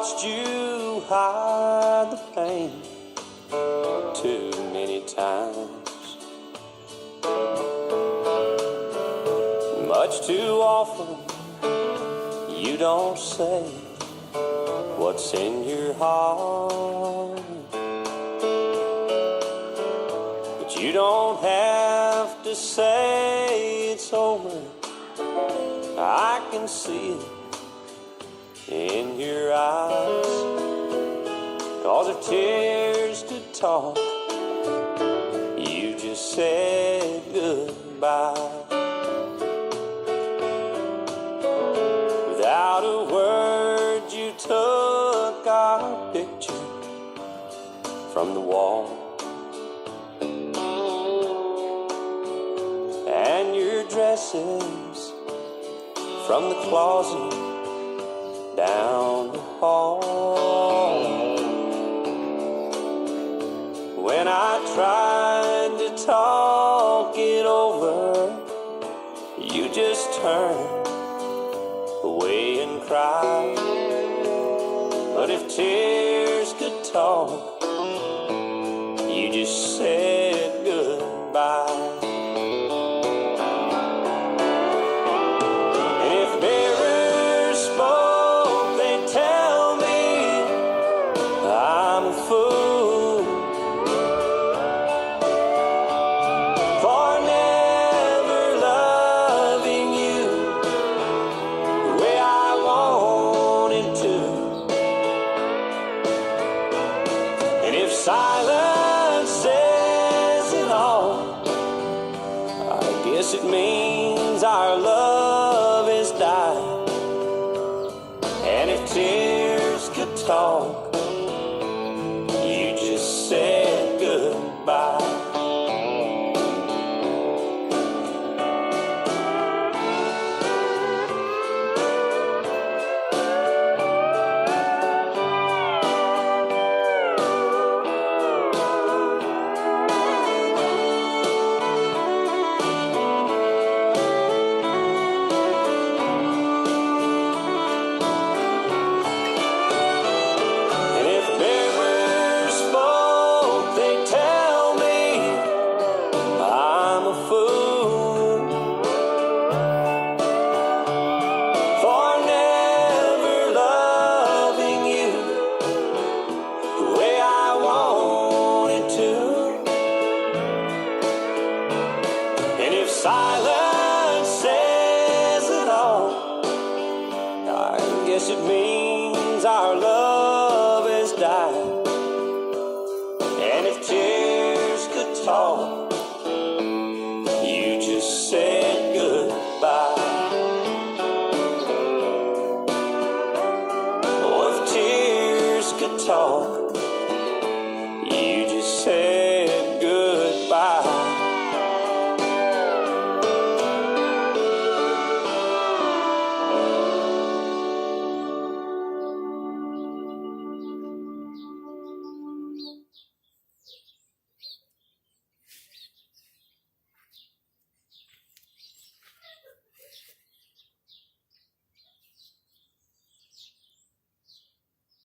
watched you hide the pain too many times. Much too often you don't say what's in your heart, but you don't have to say it's over. I can see it in your eyes. 'Cause if tears could talk, you just said goodbye. Without a word you took our picture from the wall, and your dresses from the closet down the hall. When I tried to talk it over, you just turned away and cried. But if tears could talk,